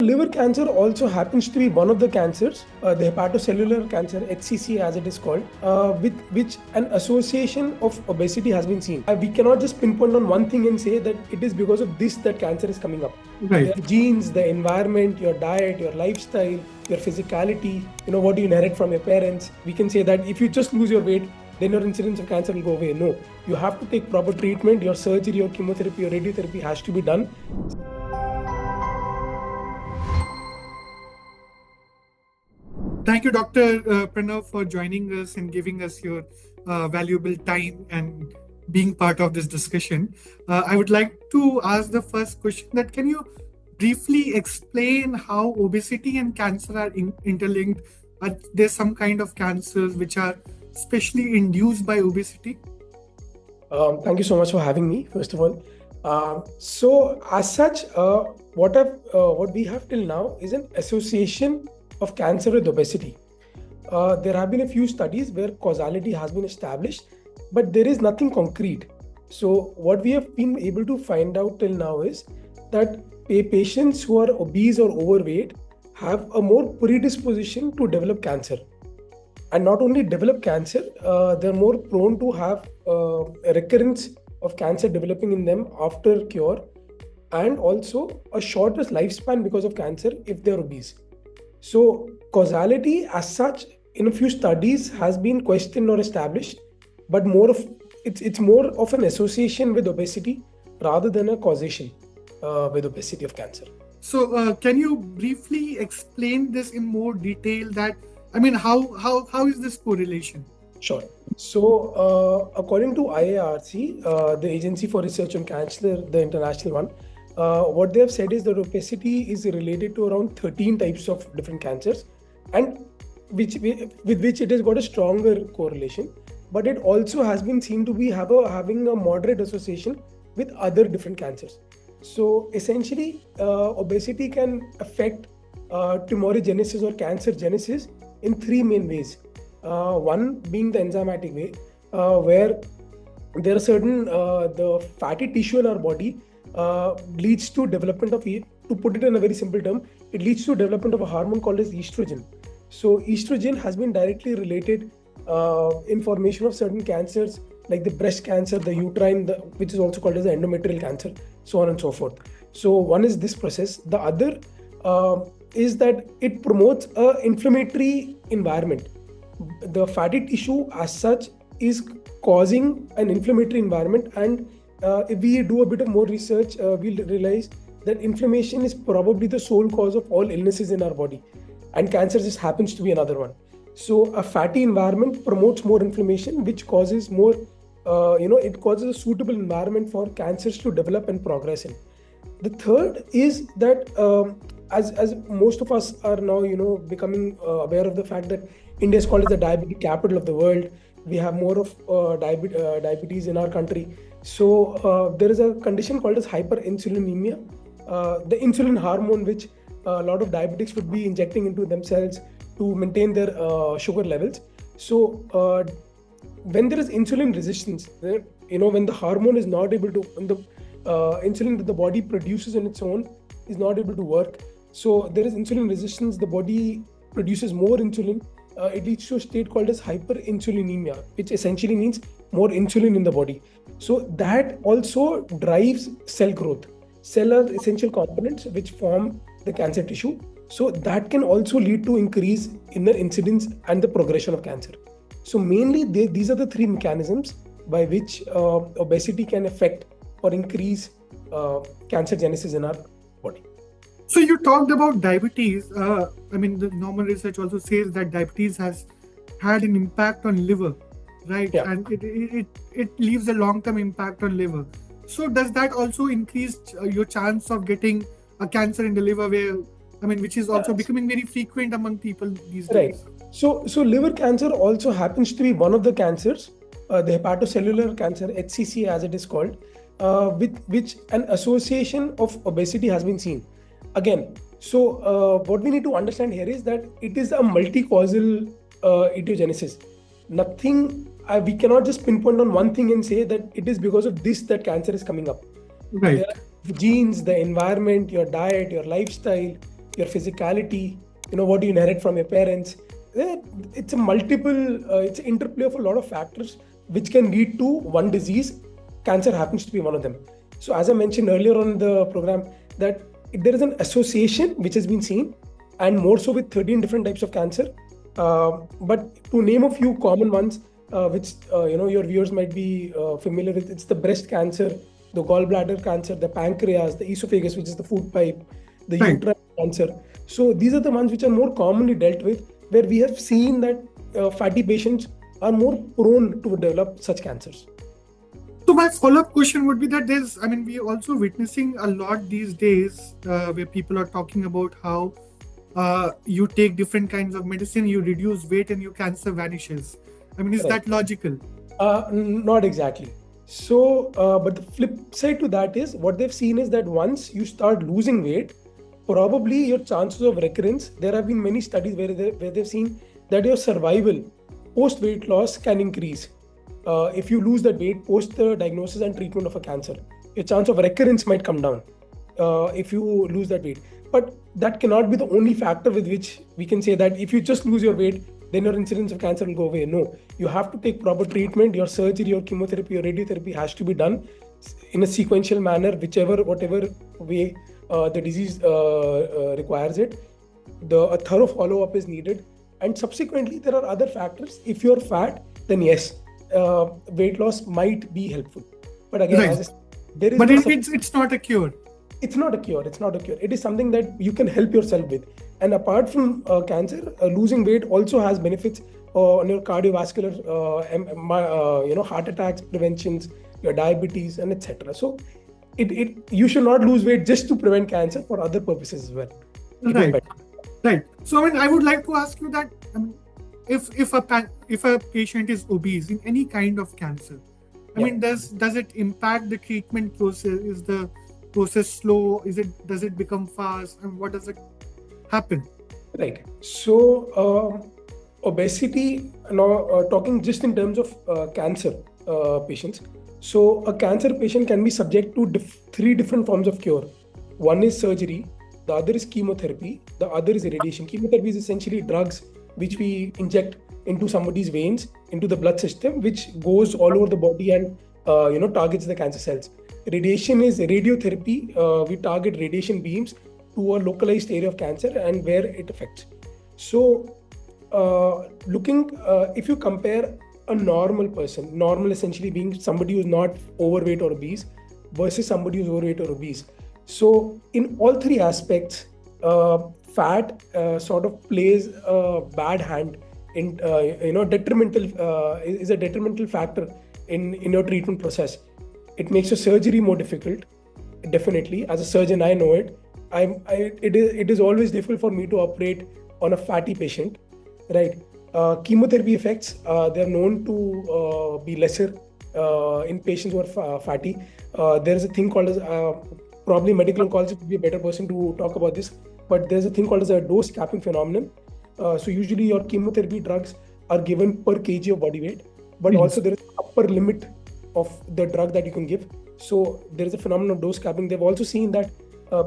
Liver cancer also happens to be one of the cancers, the hepatocellular cancer, HCC as it is called, with which an association of obesity has been seen. We cannot just pinpoint on one thing and say that it is because of this that cancer is coming up. Right. There are genes, the environment, your diet, your lifestyle, your physicality, what you inherit from your parents. We can say that if you just lose your weight, then your incidence of cancer will go away. No, you have to take proper treatment. Your surgery, your chemotherapy, your radiotherapy has to be done. Thank you, Dr. Pranav, for joining us and giving us your valuable time and being part of this discussion. I would like to ask the first question that can you briefly explain how obesity and cancer are interlinked? Are there some kind of cancers which are specially induced by obesity? Thank you so much for having me, first of all. So, as such, what we have till now is an association of cancer with obesity. There have been a few studies where causality has been established, but there is nothing concrete. So, what we have been able to find out till now is that patients who are obese or overweight have a more predisposition to develop cancer. And not only develop cancer, they're more prone to have a recurrence of cancer developing in them after cure, and also a shorter lifespan because of cancer if they're obese. So causality as such in a few studies has been questioned or established, but it's more of an association with obesity rather than a causation with obesity of cancer. So can you briefly explain this in more detail? How is this correlation? Sure. So, according to IARC, the Agency for Research on Cancer, the international one, what they have said is that obesity is related to around 13 types of different cancers, and with which it has got a stronger correlation. But it also has been seen to be having a moderate association with other different cancers. So, essentially, obesity can affect tumorigenesis or cancer genesis in three main ways. One being the enzymatic way, where there are certain the fatty tissue in our body leads to development of, to put it in a very simple term, it leads to development of a hormone called as estrogen. So estrogen has been directly related in formation of certain cancers like the breast cancer, the uterine, which is also called as the endometrial cancer, so on and so forth. So one is this process. The other is that it promotes an inflammatory environment. The fatty tissue as such is causing an inflammatory environment, and if we do a bit of more research, we'll realize that inflammation is probably the sole cause of all illnesses in our body, and cancer just happens to be another one. So a fatty environment promotes more inflammation, which causes more, it causes a suitable environment for cancers to develop and progress in. The third is that as most of us are now, becoming aware of the fact that India is called as the diabetic capital of the world. We have more of diabetes in our country. So there is a condition called as hyperinsulinemia, the insulin hormone which a lot of diabetics would be injecting into themselves to maintain their sugar levels. So when there is insulin resistance, when the hormone is not able to, when the insulin that the body produces on its own is not able to work, so there is insulin resistance, the body produces more insulin. It leads to a state called as hyperinsulinemia, which essentially means more insulin in the body. So that also drives cell growth. Cell are essential components which form the cancer tissue. So that can also lead to increase in the incidence and the progression of cancer. So mainly these are the three mechanisms by which obesity can affect or increase cancer genesis in our body. So you talked about diabetes. The normal research also says that diabetes has had an impact on liver, right? Yeah. And it leaves a long-term impact on liver. So does that also increase your chance of getting a cancer in the liver, which is also becoming very frequent among people these days? Right. So liver cancer also happens to be one of the cancers, the hepatocellular cancer, HCC as it is called, with which an association of obesity has been seen. Again, so what we need to understand here is that it is a multi-causal etiogenesis. We cannot just pinpoint on one thing and say that it is because of this that cancer is coming up. Right. There are the genes, the environment, your diet, your lifestyle, your physicality, what you inherit from your parents. It's a it's an interplay of a lot of factors which can lead to one disease. Cancer happens to be one of them. So as I mentioned earlier on the program, that there is an association which has been seen, and more so with 13 different types of cancer. But to name a few common ones, which your viewers might be familiar with, it's the breast cancer, the gallbladder cancer, the pancreas, the esophagus, which is the food pipe, the Right. uterine cancer. So these are the ones which are more commonly dealt with, where we have seen that fatty patients are more prone to develop such cancers. So my follow-up question would be that we're also witnessing a lot these days where people are talking about how you take different kinds of medicine, you reduce weight, and your cancer vanishes. Is Right. that logical? Not exactly. So, but the flip side to that is what they've seen is that once you start losing weight, probably your chances of recurrence. There have been many studies where they've seen that your survival post weight loss can increase. If you lose that weight post the diagnosis and treatment of a cancer, your chance of recurrence might come down if you lose that weight. But that cannot be the only factor with which we can say that if you just lose your weight, then your incidence of cancer will go away. No, you have to take proper treatment. Your surgery, your chemotherapy, your radiotherapy has to be done in a sequential manner, whatever way the disease requires it. A thorough follow-up is needed. And subsequently, there are other factors. If you're fat, then yes, weight loss might be helpful. But again, Right. as I said, there is But no it's not a cure. it's not a cure. It's not a cure. It is something that you can help yourself with. And apart from cancer, losing weight also has benefits on your cardiovascular, heart attacks preventions, your diabetes, and etc. So, you should not lose weight just to prevent cancer, for other purposes as well. It is Right. better. Right. So I would like to ask you that if a patient is obese in any kind of cancer, Yeah. does it impact the treatment process? Is the process slow? Does it become fast? And what does it happen? Right. So, obesity, now talking just in terms of cancer patients. So, a cancer patient can be subject to three different forms of cure. One is surgery, the other is chemotherapy, the other is radiation. Chemotherapy is essentially drugs which we inject into somebody's veins, into the blood system, which goes all over the body and targets the cancer cells. Radiation is radiotherapy. We target radiation beams to a localized area of cancer and where it affects. So, if you compare a normal person, normal essentially being somebody who's not overweight or obese versus somebody who's overweight or obese. So, in all three aspects, fat sort of plays a bad hand in, detrimental is a detrimental factor in your treatment process. It makes your surgery more difficult. Definitely, as a surgeon, I know it. It is always difficult for me to operate on a fatty patient, right? Chemotherapy effects, they are known to be lesser in patients who are fatty. There is a thing called as probably medical oncologist would be a better person to talk about this, but there's a thing called as a dose capping phenomenon. So usually your chemotherapy drugs are given per kg of body weight, but Yes. also there is an upper limit of the drug that you can give. So there is a phenomenon of dose capping. They've also seen that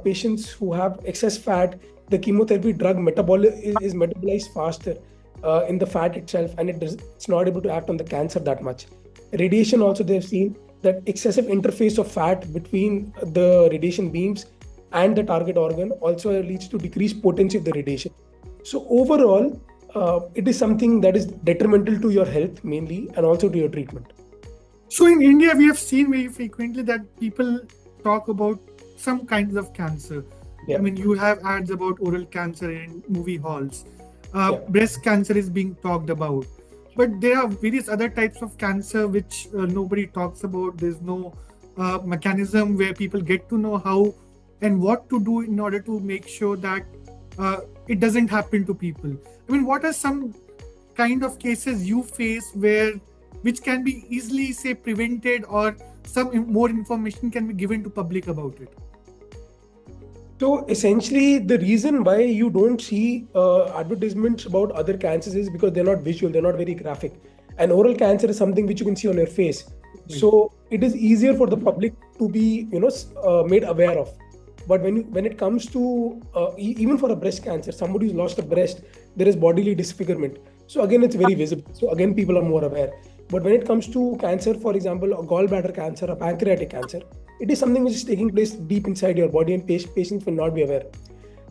patients who have excess fat, the chemotherapy drug is metabolized faster in the fat itself, and it's not able to act on the cancer that much. Radiation also, they've seen that excessive interface of fat between the radiation beams and the target organ also leads to decreased potency of the radiation. So overall, it is something that is detrimental to your health mainly, and also to your treatment. So in India, we have seen very frequently that people talk about some kinds of cancer. Yeah. You have ads about oral cancer in movie halls. Yeah. Breast cancer is being talked about. But there are various other types of cancer which nobody talks about. There's no mechanism where people get to know how and what to do in order to make sure that it doesn't happen to people. What are some kind of cases you face which can be easily, say, prevented, or some more information can be given to public about it? So essentially, the reason why you don't see advertisements about other cancers is because they're not visual, they're not very graphic. And oral cancer is something which you can see on your face. So it is easier for the public to be, made aware of. But when it comes to even for a breast cancer, somebody who's lost a breast, there is bodily disfigurement. So again, it's very visible. So again, people are more aware. But when it comes to cancer, for example, a gallbladder cancer, a pancreatic cancer, it is something which is taking place deep inside your body, and patients will not be aware.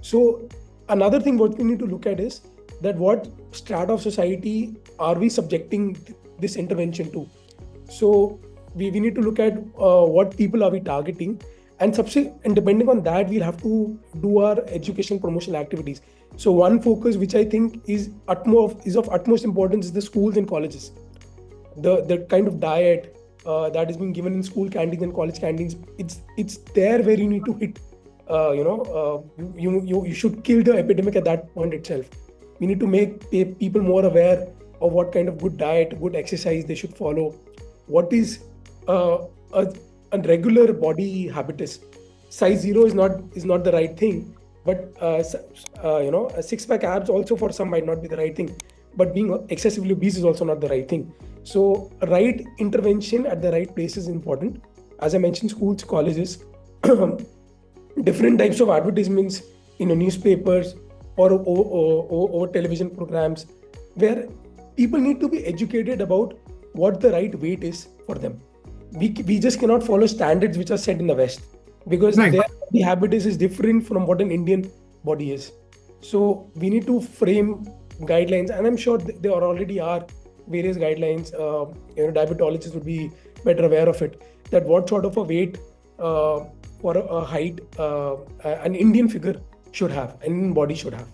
So another thing what we need to look at is that what strata of society are we subjecting this intervention to? So we need to look at what people are we targeting, and depending on that, we'll have to do our education promotional activities. So one focus which I think is of utmost importance is the schools and colleges. The kind of diet that is being given in school canteens and college canteens, it's there where you need to hit. You should kill the epidemic at that point itself. We need to make people more aware of what kind of good diet, good exercise they should follow. What is a regular body habitus? Size 0 is not the right thing, but a six-pack abs also for some might not be the right thing. But being excessively obese is also not the right thing. So right intervention at the right place is important. As I mentioned, schools, colleges, different types of advertisements in newspapers or over television programs, where people need to be educated about what the right weight is for them. We just cannot follow standards which are set in the West, because Right. their body habitus is different from what an Indian body is. So we need to frame guidelines, and I'm sure there already are various guidelines. Diabetologists would be better aware of it, that what sort of a weight for a height an Indian figure should have, an Indian body should have.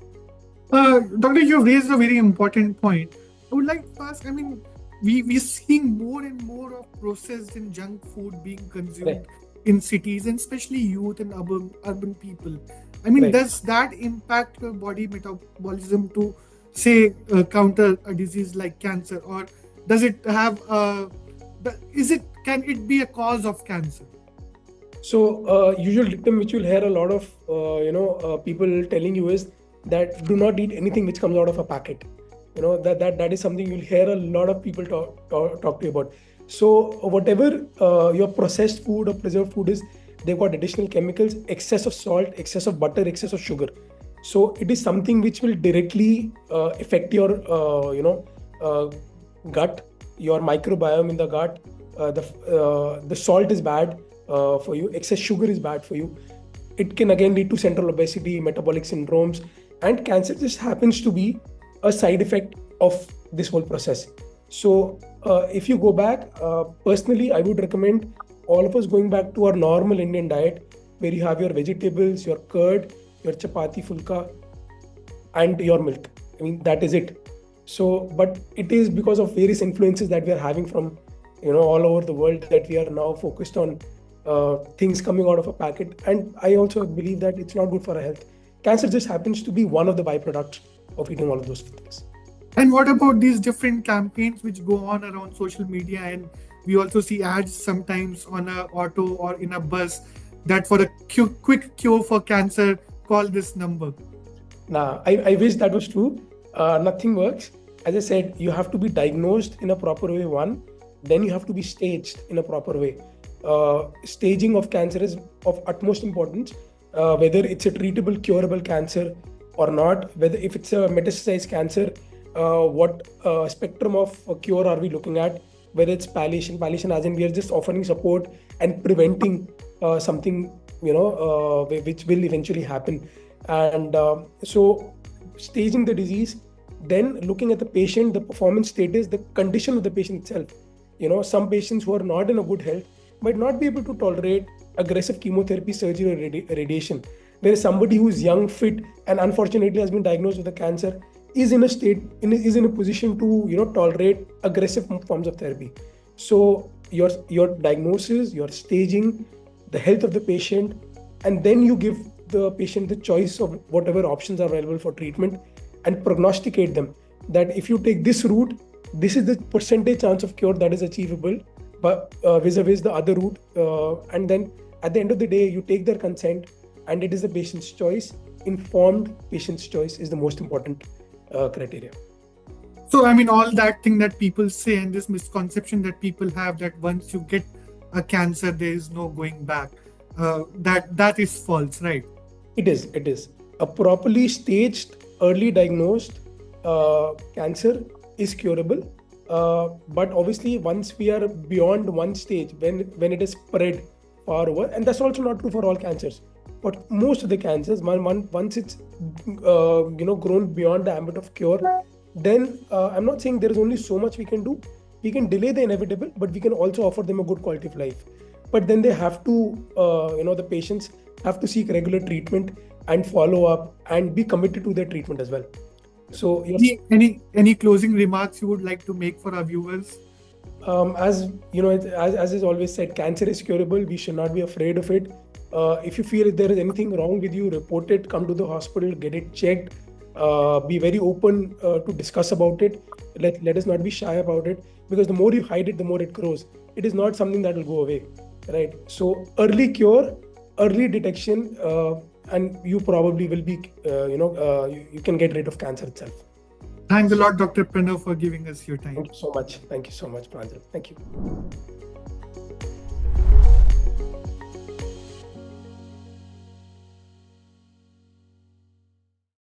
Doctor, you've raised a very important point. I would like to ask, I mean, we're seeing more and more of processed and junk food being consumed Right. in cities, and especially youth and urban people. I mean, Right. does that impact your body metabolism to, say, counter a disease like cancer, or does it have can it be a cause of cancer? So usual dictum which you'll hear a lot of people telling you is that do not eat anything which comes out of a packet. That is something you'll hear a lot of people talk to you about. So whatever your processed food or preserved food is, they've got additional chemicals, excess of salt, excess of butter, excess of sugar. So it is something which will directly affect your gut, your microbiome in the gut. The salt is bad for you. Excess sugar is bad for you. It can again lead to central obesity, metabolic syndromes, and cancer just happens to be a side effect of this whole process. So if you go back, personally, I would recommend all of us going back to our normal Indian diet, where you have your vegetables, your curd, your chapati fulka, and your milk. I mean, that is it. So, but it is because of various influences that we are having from all over the world that we are now focused on things coming out of a packet. And I also believe that it's not good for our health. Cancer just happens to be one of the byproducts of eating all of those things. And what about these different campaigns which go on around social media, and we also see ads sometimes on a auto or in a bus that for a quick cure for cancer, call this number? Nah, I wish that was true. Nothing works. As I said, you have to be diagnosed in a proper way, one. Then you have to be staged in a proper way. Staging of cancer is of utmost importance, whether it's a treatable, curable cancer or not, whether if it's a metastasized cancer, what spectrum of cure are we looking at, whether it's palliation as in we are just offering support and preventing something which will eventually happen. And so staging the disease, then looking at the patient, the performance status, the condition of the patient itself. Some patients who are not in a good health might not be able to tolerate aggressive chemotherapy, surgery, or radiation. Whereas somebody who is young, fit, and unfortunately has been diagnosed with a cancer is in a position to tolerate aggressive forms of therapy. So your diagnosis, your staging, the health of the patient, and then you give the patient the choice of whatever options are available for treatment, and prognosticate them that if you take this route, this is the percentage chance of cure that is achievable, but vis-a-vis the other route, and then at the end of the day you take their consent, and it is the patient's choice. Informed patient's choice is the most important criteria. So, I mean, all that thing that people say and this misconception that people have that once you get a cancer, there is no going back. that is false, right? It is. It is. A properly staged, early diagnosed cancer is curable. But obviously, once we are beyond one stage, when it is spread far over, and that's also not true for all cancers. But most of the cancers, once it's grown beyond the ambit of cure, then I'm not saying there is only so much we can do. We can delay the inevitable, but we can also offer them a good quality of life. But then they have to, the patients have to seek regular treatment and follow up and be committed to their treatment as well. So yes, Any closing remarks you would like to make for our viewers? as you know, as is always said, cancer is curable. We should not be afraid of it. If you feel there is anything wrong with you, report it. Come to the hospital, get it checked. Be very open to discuss about it. Let us not be shy about it, because the more you hide it, the more it grows. It is not something that will go away, right? So early cure, early detection, and you probably will be, you can get rid of cancer itself. Thanks a lot, Dr. Pranav, for giving us your time. Thank you so much. Thank you so much, Pranjal. Thank you.